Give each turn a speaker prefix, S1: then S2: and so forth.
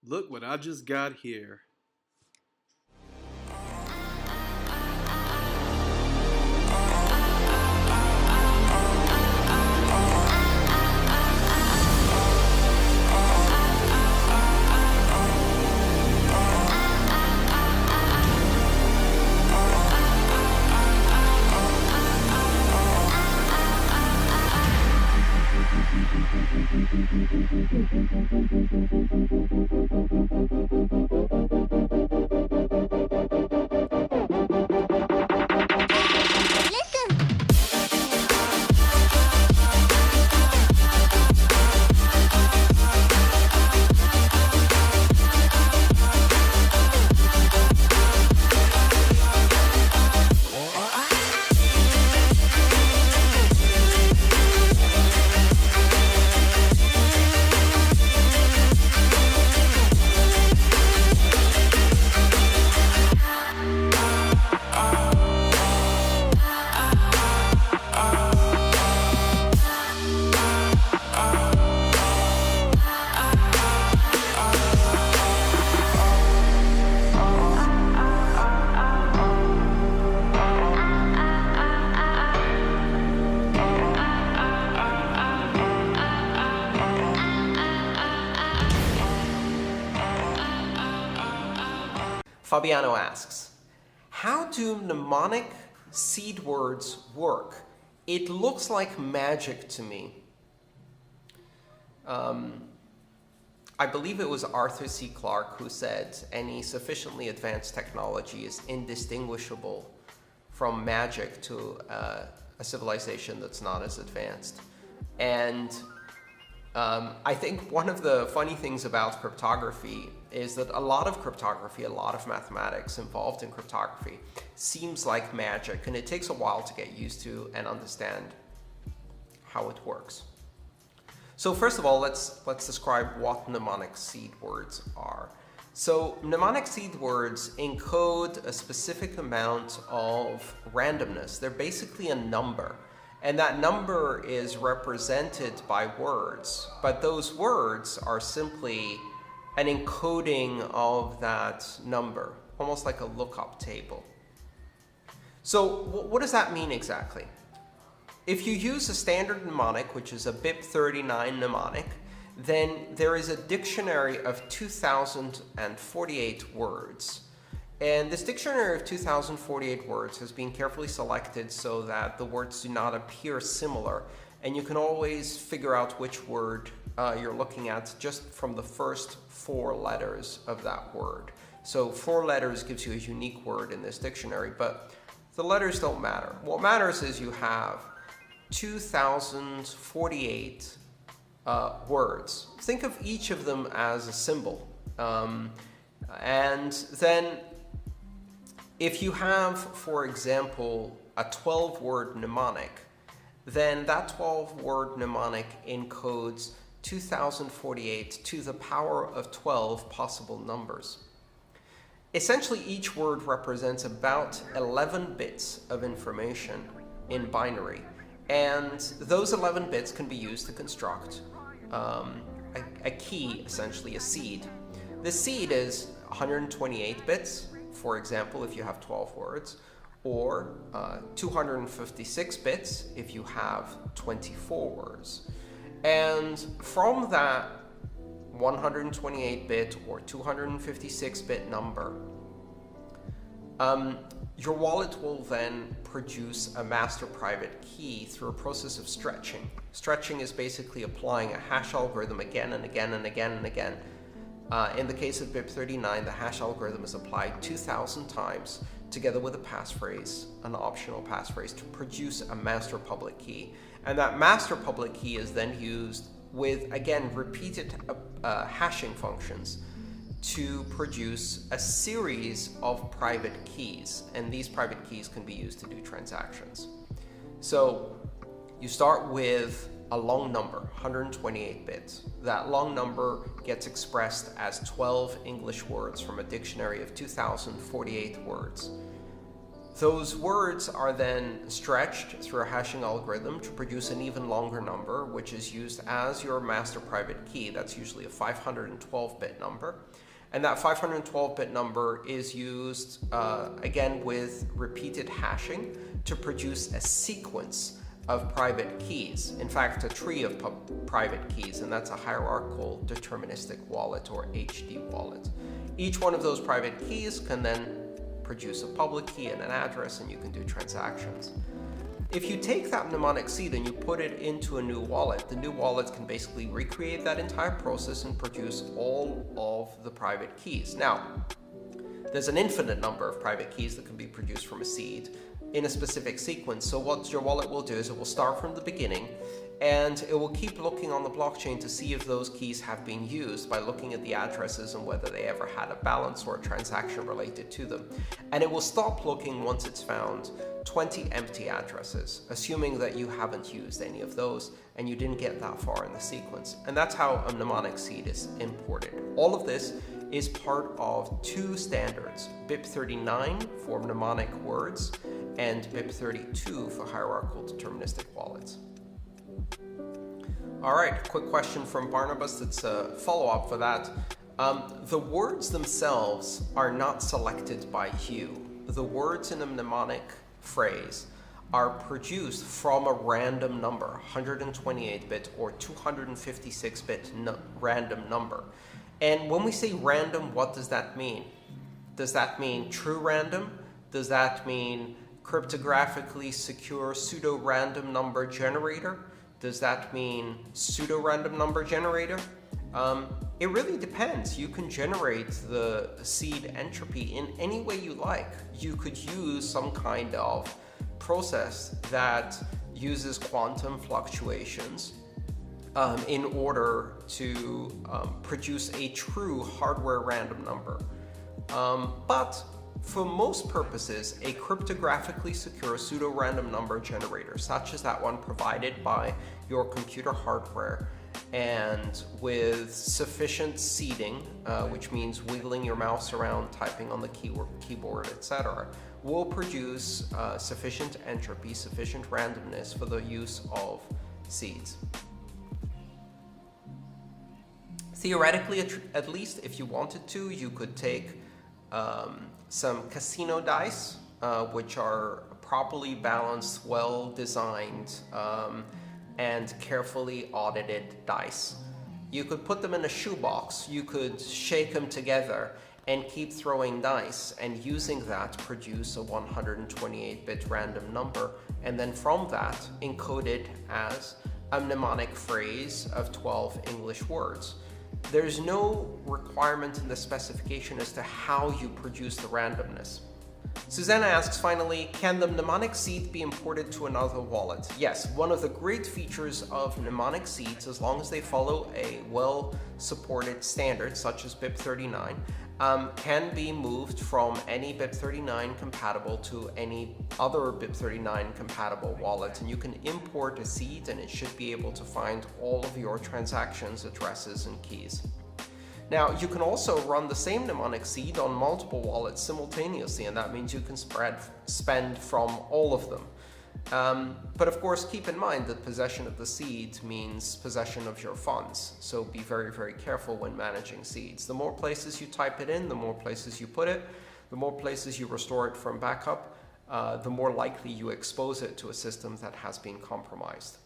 S1: Look what I just got here.
S2: Fabiano asks, how do mnemonic seed words work? It looks like magic to me. I believe it was Arthur C. Clarke who said any sufficiently advanced technology is indistinguishable from magic to a civilization that's not as advanced. And I think one of the funny things about cryptography is that a lot of cryptography, a lot of mathematics involved in cryptography seems like magic, and it takes a while to get used to and understand how it works. So first of all, let's describe what mnemonic seed words are. So mnemonic seed words encode a specific amount of randomness. They're basically a number. And that number is represented by words, but those words are simply an encoding of that number, almost like a lookup table. So what does that mean exactly? If you use a standard mnemonic, which is a BIP39 mnemonic, then there is a dictionary of 2048 words. And this dictionary of 2048 words has been carefully selected so that the words do not appear similar. And you can always figure out which word you're looking at just from the first 4 letters of that word. So 4 letters gives you a unique word in this dictionary, but the letters don't matter. What matters is you have 2048 words. Think of each of them as a symbol. And then if you have, for example, a 12-word mnemonic, then that 12-word mnemonic encodes 2048 to the power of 12 possible numbers. Essentially, each word represents about 11 bits of information in binary, and those 11 bits can be used to construct a key, essentially a seed. The seed is 128 bits, for example, if you have 12 words, or 256 bits if you have 24 words. And from that 128-bit or 256-bit number, your wallet will then produce a master private key through a process of stretching. Stretching is basically applying a hash algorithm again and again and again and again. In the case of BIP39, the hash algorithm is applied 2,000 times together with a passphrase, an optional passphrase, to produce a master public key. And that master public key is then used with, again, repeated hashing functions to produce a series of private keys. And these private keys can be used to do transactions. So you start with a long number, 128 bits. That long number gets expressed as 12 English words from a dictionary of 2048 words. Those words are then stretched through a hashing algorithm to produce an even longer number, which is used as your master private key. That's usually a 512-bit number. And that 512-bit number is used, again, with repeated hashing to produce a sequence of private keys. In fact, a tree of private keys, and that's a hierarchical deterministic wallet, or HD wallet. Each one of those private keys can then produce a public key and an address, and you can do transactions. If you take that mnemonic seed and you put it into a new wallet, the new wallet can basically recreate that entire process and produce all of the private keys. Now, there's an infinite number of private keys that can be produced from a seed in a specific sequence. So what your wallet will do is it will start from the beginning, and it will keep looking on the blockchain to see if those keys have been used by looking at the addresses and whether they ever had a balance or a transaction related to them. And it will stop looking once it's found 20 empty addresses, assuming that you haven't used any of those and you didn't get that far in the sequence. And that's how a mnemonic seed is imported. All of this is part of two standards, BIP39 for mnemonic words and BIP32 for hierarchical deterministic wallets. All right, quick question from Barnabas that's a follow-up for that. The words themselves are not selected by you. The words in a mnemonic phrase are produced from a random number, 128-bit or 256-bit random number. And when we say random, what does that mean? Does that mean true random? Does that mean cryptographically secure pseudo-random number generator? Does that mean pseudo-random number generator? It really depends. You can generate the seed entropy in any way you like. You could use some kind of process that uses quantum fluctuations in order to produce a true hardware random number. But for most purposes, a cryptographically secure pseudo-random number generator, such as that one provided by your computer hardware, and with sufficient seeding, which means wiggling your mouse around, typing on the keyboard, etc., will produce sufficient entropy, sufficient randomness for the use of seeds. Theoretically, at least, if you wanted to, you could take some casino dice, which are properly balanced, well-designed, and carefully audited dice. You could put them in a shoebox, you could shake them together and keep throwing dice, and using that produce a 128-bit random number, and then from that encode it as a mnemonic phrase of 12 English words. There's no requirement in the specification as to how you produce the randomness. Susanna asks finally, can the mnemonic seed be imported to another wallet? Yes, one of the great features of mnemonic seeds, as long as they follow a well-supported standard such as BIP39, can be moved from any BIP39 compatible to any other BIP39 compatible wallet. And you can import a seed and it should be able to find all of your transactions, addresses, and keys. Now, you can also run the same mnemonic seed on multiple wallets simultaneously, and that means you can spend from all of them. But of course, keep in mind that possession of the seed means possession of your funds. So be very, very careful when managing seeds. The more places you type it in, the more places you put it, the more places you restore it from backup, the more likely you expose it to a system that has been compromised.